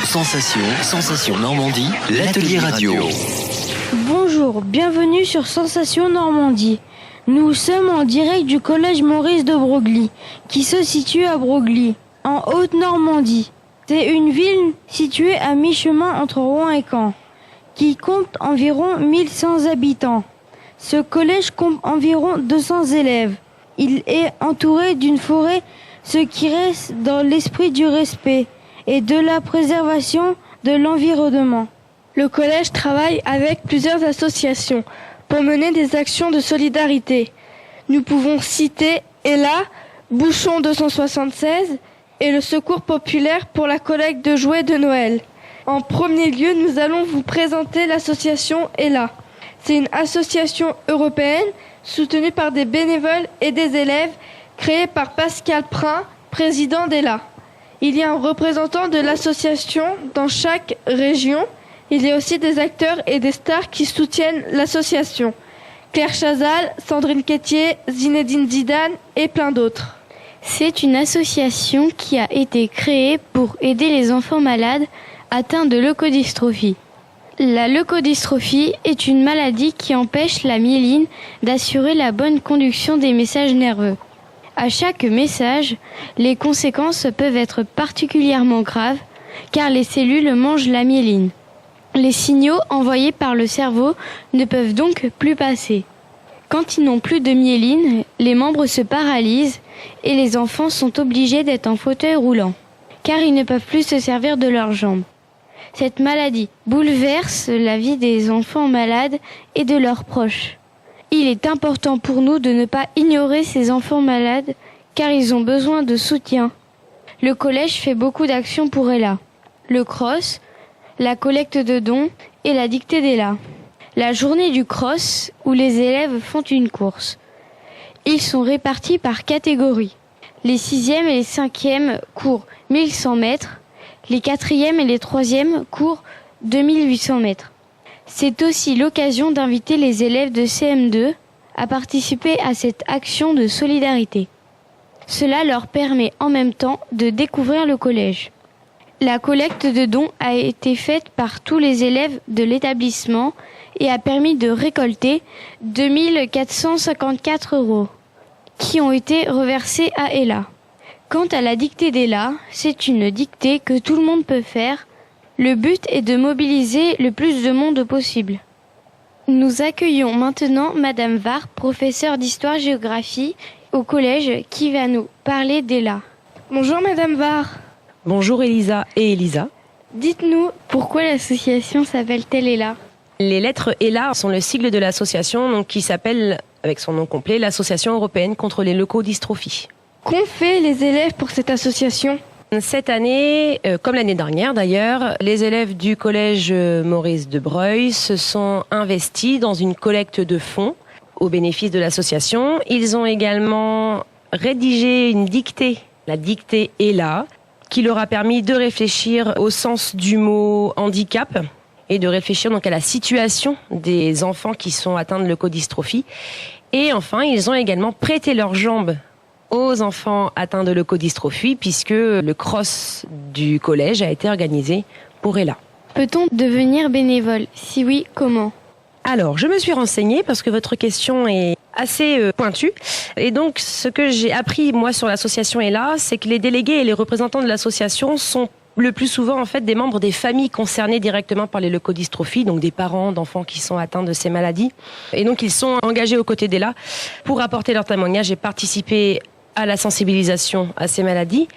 Sensation Normandie, l'atelier radio. Bonjour, bienvenue sur Sensation Normandie. Nous sommes en direct du collège Maurice de Broglie, qui se situe à Broglie, en Haute-Normandie. C'est une ville située à mi-chemin entre Rouen et Caen, qui compte environ 1100 habitants. Ce collège compte environ 200 élèves. Il est entouré d'une forêt, ce qui reste dans l'esprit du respect et de la préservation de l'environnement. Le collège travaille avec plusieurs associations pour mener des actions de solidarité. Nous pouvons citer Ella, Bouchon 276 et le Secours populaire pour la collecte de jouets de Noël. En premier lieu, nous allons vous présenter l'association Ella. C'est une association européenne soutenue par des bénévoles et des élèves, créée par Pascal Prin, président d'Ella. Il y a un représentant de l'association dans chaque région. Il y a aussi des acteurs et des stars qui soutiennent l'association. Claire Chazal, Sandrine Quétier, Zinedine Zidane et plein d'autres. C'est une association qui a été créée pour aider les enfants malades atteints de leucodystrophie. La leucodystrophie est une maladie qui empêche la myéline d'assurer la bonne conduction des messages nerveux. À chaque message, les conséquences peuvent être particulièrement graves car les cellules mangent la myéline. Les signaux envoyés par le cerveau ne peuvent donc plus passer. Quand ils n'ont plus de myéline, les membres se paralysent et les enfants sont obligés d'être en fauteuil roulant car ils ne peuvent plus se servir de leurs jambes. Cette maladie bouleverse la vie des enfants malades et de leurs proches. Il est important pour nous de ne pas ignorer ces enfants malades car ils ont besoin de soutien. Le collège fait beaucoup d'actions pour Ella. Le cross, la collecte de dons et la dictée d'Ella. La journée du cross où les élèves font une course. Ils sont répartis par catégorie. Les 6e et les 5e courent 1100 mètres. Les 4e et les 3e courent 2800 mètres. C'est aussi l'occasion d'inviter les élèves de CM2 à participer à cette action de solidarité. Cela leur permet en même temps de découvrir le collège. La collecte de dons a été faite par tous les élèves de l'établissement et a permis de récolter 2454 € qui ont été reversés à Ella. Quant à la dictée d'Ella, c'est une dictée que tout le monde peut faire. Le but est de mobiliser le plus de monde possible. Nous accueillons maintenant Madame Var, professeure d'histoire-géographie au collège, qui va nous parler d'Ella. Bonjour Madame Var. Bonjour Elisa et Elisa. Dites-nous, pourquoi l'association s'appelle-t-elle Ella ? Les lettres Ella sont le sigle de l'association donc, qui s'appelle, avec son nom complet, l'Association européenne contre les leucodystrophies. Qu'ont fait les élèves pour cette association ? Cette année, comme l'année dernière d'ailleurs, les élèves du collège Maurice de Broglie se sont investis dans une collecte de fonds au bénéfice de l'association. Ils ont également rédigé une dictée, la dictée Ella, qui leur a permis de réfléchir au sens du mot handicap et de réfléchir donc à la situation des enfants qui sont atteints de leucodystrophie. Et enfin, ils ont également prêté leurs jambes aux enfants atteints de leucodystrophie puisque le cross du collège a été organisé pour Ella. Peut-on devenir bénévole ? Si oui, comment ? Alors, je me suis renseignée parce que votre question est assez pointue. Et donc, ce que j'ai appris, moi, sur l'association Ella, c'est que les délégués et les représentants de l'association sont le plus souvent, en fait, des membres des familles concernées directement par les leucodystrophies, donc des parents d'enfants qui sont atteints de ces maladies. Et donc, ils sont engagés aux côtés d'Ella pour apporter leur témoignage et participer à la sensibilisation à ces maladies.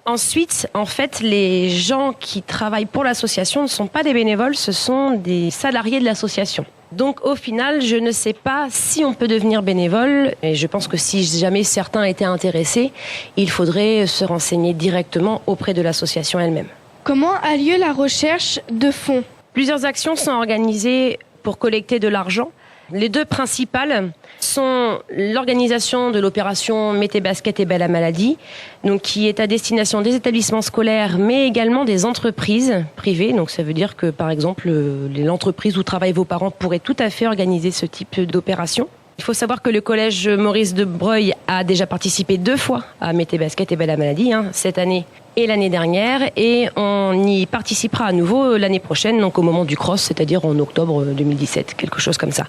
Ensuite, en fait, les gens qui travaillent pour l'association ne sont pas des bénévoles, ce sont des salariés de l'association. Donc, au final, je ne sais pas si on peut devenir bénévole. Et je pense que si jamais certains étaient intéressés, il faudrait se renseigner directement auprès de l'association elle-même. Comment a lieu la recherche de fonds ? Plusieurs actions sont organisées pour collecter de l'argent. Les deux principales sont l'organisation de l'opération Mettez basket et belle à maladie, donc qui est à destination des établissements scolaires, mais également des entreprises privées. Donc ça veut dire que, par exemple, l'entreprise où travaillent vos parents pourrait tout à fait organiser ce type d'opération. Il faut savoir que le collège Maurice de Broglie a déjà participé 2 fois à Mettez basket et belle à maladie, cette année et l'année dernière, et on y participera à nouveau l'année prochaine, donc au moment du cross, c'est-à-dire en octobre 2017, quelque chose comme ça.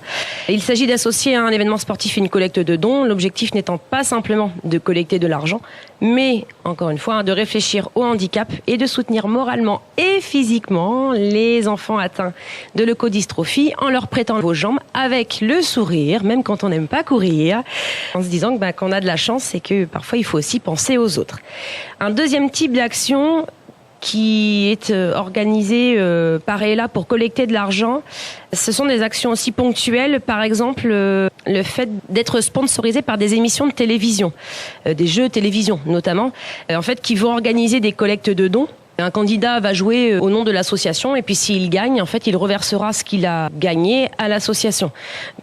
Il s'agit d'associer à un événement sportif une collecte de dons, l'objectif n'étant pas simplement de collecter de l'argent, mais encore une fois, de réfléchir au handicap et de soutenir moralement et physiquement les enfants atteints de leucodystrophie en leur prêtant vos jambes avec le sourire, même quand on n'aime pas courir, en se disant que, qu'on a de la chance et que parfois il faut aussi penser aux autres. Un deuxième type d'action qui est organisée par ELA pour collecter de l'argent, ce sont des actions aussi ponctuelles, par exemple le fait d'être sponsorisé par des émissions de télévision, des jeux de télévision notamment, en fait qui vont organiser des collectes de dons. Un candidat va jouer au nom de l'association et puis s'il gagne, en fait, il reversera ce qu'il a gagné à l'association.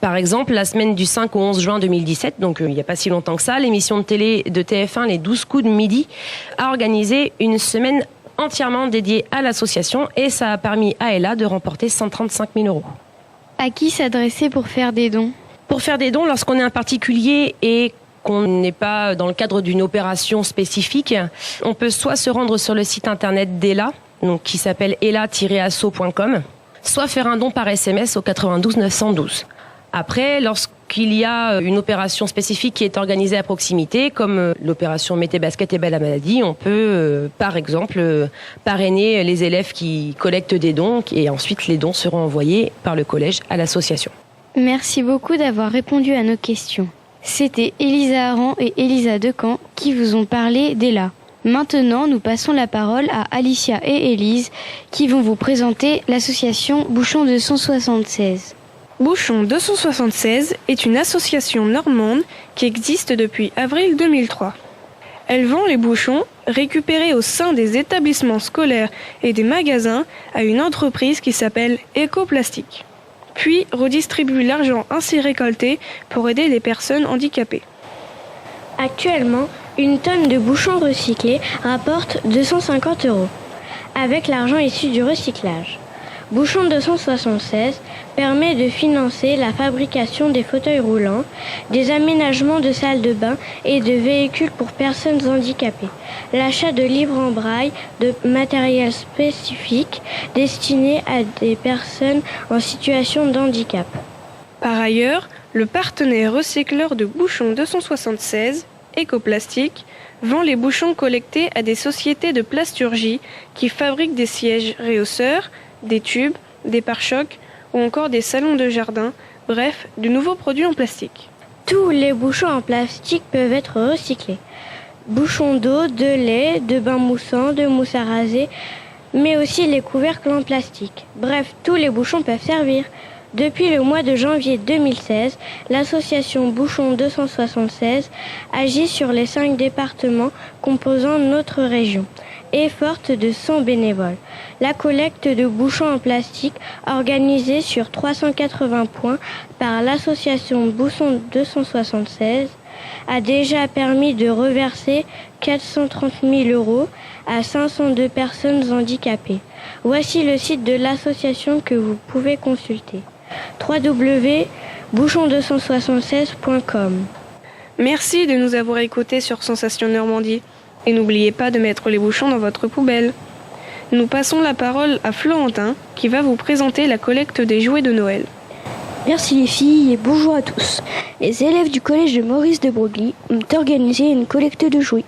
Par exemple, la semaine du 5 au 11 juin 2017, donc il n'y a pas si longtemps que ça, l'émission de télé de TF1, les 12 coups de midi, a organisé une semaine entièrement dédiée à l'association et ça a permis à ELA de remporter 135 000 €. À qui s'adresser pour faire des dons ? Pour faire des dons, lorsqu'on est un particulier et qu'on n'est pas dans le cadre d'une opération spécifique, on peut soit se rendre sur le site internet d'ELA, donc qui s'appelle ela-asso.com, soit faire un don par SMS au 92 912. Après, lorsqu'il y a une opération spécifique qui est organisée à proximité, comme l'opération Mettez basket et belle la maladie, on peut, par exemple, parrainer les élèves qui collectent des dons et ensuite les dons seront envoyés par le collège à l'association. Merci beaucoup d'avoir répondu à nos questions. C'était Elisa Aran et Elisa Decamp qui vous ont parlé d'ELA. Maintenant, nous passons la parole à Alicia et Élise qui vont vous présenter l'association Bouchon 276. Bouchon 276 est une association normande qui existe depuis avril 2003. Elle vend les bouchons récupérés au sein des établissements scolaires et des magasins à une entreprise qui s'appelle Ecoplastique, puis redistribue l'argent ainsi récolté pour aider les personnes handicapées. Actuellement, une tonne de bouchons recyclés rapporte 250 €, avec l'argent issu du recyclage. Bouchon 276 permet de financer la fabrication des fauteuils roulants, des aménagements de salles de bain et de véhicules pour personnes handicapées, l'achat de livres en braille, de matériel spécifique destiné à des personnes en situation de handicap. Par ailleurs, le partenaire recycleur de Bouchon 276, Ecoplastique, vend les bouchons collectés à des sociétés de plasturgie qui fabriquent des sièges réhausseurs, des tubes, des pare-chocs ou encore des salons de jardin, bref, de nouveaux produits en plastique. Tous les bouchons en plastique peuvent être recyclés. Bouchons d'eau, de lait, de bain moussant, de mousse à raser, mais aussi les couvercles en plastique. Bref, tous les bouchons peuvent servir. Depuis le mois de janvier 2016, l'association Bouchon 276 agit sur les 5 départements composant notre région et forte de 100 bénévoles. La collecte de bouchons en plastique organisée sur 380 points par l'association Bouchon 276 a déjà permis de reverser 430 000 € à 502 personnes handicapées. Voici le site de l'association que vous pouvez consulter. www.bouchon276.com. Merci de nous avoir écoutés sur Sensation Normandie. Et n'oubliez pas de mettre les bouchons dans votre poubelle. Nous passons la parole à Florentin qui va vous présenter la collecte des jouets de Noël. Merci les filles et bonjour à tous. Les élèves du collège de Maurice de Broglie ont organisé une collecte de jouets.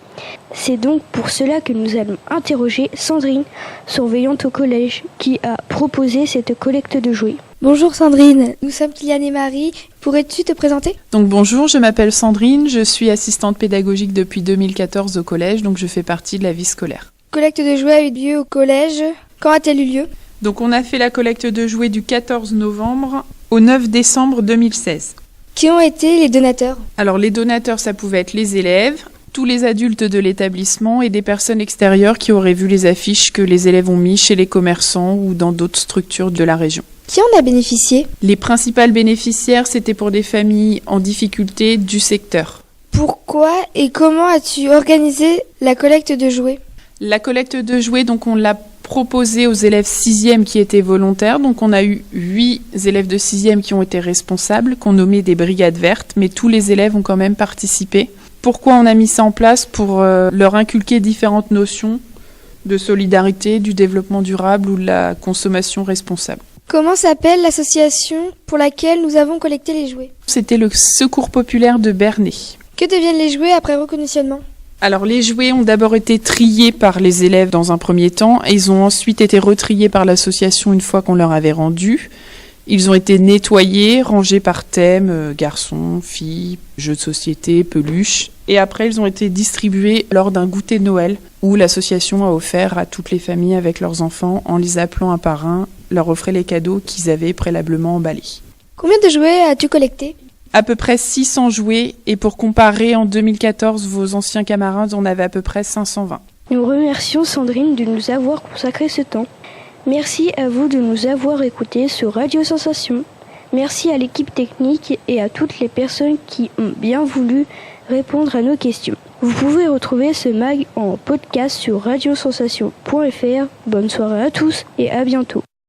C'est donc pour cela que nous allons interroger Sandrine, surveillante au collège, qui a proposé cette collecte de jouets. Bonjour Sandrine, nous sommes Kylian et Marie. Pourrais-tu te présenter ? Donc bonjour, je m'appelle Sandrine, je suis assistante pédagogique depuis 2014 au collège, donc je fais partie de la vie scolaire. Collecte de jouets a eu lieu au collège. Quand a-t-elle eu lieu ? Donc on a fait la collecte de jouets du 14 novembre au 9 décembre 2016. Qui ont été les donateurs ? Alors les donateurs, ça pouvait être les élèves, tous les adultes de l'établissement et des personnes extérieures qui auraient vu les affiches que les élèves ont mis chez les commerçants ou dans d'autres structures de la région. Qui en a bénéficié ? Les principales bénéficiaires, c'était pour des familles en difficulté du secteur. Pourquoi et comment as-tu organisé la collecte de jouets ? La collecte de jouets, donc on l'a proposée aux élèves 6e qui étaient volontaires. Donc on a eu 8 élèves de 6e qui ont été responsables, qu'on nommait des brigades vertes, mais tous les élèves ont quand même participé. Pourquoi on a mis ça en place ? Pour leur inculquer différentes notions de solidarité, du développement durable ou de la consommation responsable. Comment s'appelle l'association pour laquelle nous avons collecté les jouets? C'était le Secours populaire de Bernay. Que deviennent les jouets après reconditionnement? Alors les jouets ont d'abord été triés par les élèves dans un premier temps et ils ont ensuite été retriés par l'association une fois qu'on leur avait rendu. Ils ont été nettoyés, rangés par thème, garçons, filles, jeux de société, peluches. Et après, ils ont été distribués lors d'un goûter de Noël où l'association a offert à toutes les familles avec leurs enfants, en les appelant un par un, leur offrait les cadeaux qu'ils avaient préalablement emballés. Combien de jouets as-tu collecté? À peu près 600 jouets et pour comparer, en 2014, vos anciens camarades en avaient à peu près 520. Nous remercions Sandrine de nous avoir consacré ce temps. Merci à vous de nous avoir écoutés sur Radio Sensation. Merci à l'équipe technique et à toutes les personnes qui ont bien voulu répondre à nos questions. Vous pouvez retrouver ce mag en podcast sur radiosensation.fr. Bonne soirée à tous et à bientôt.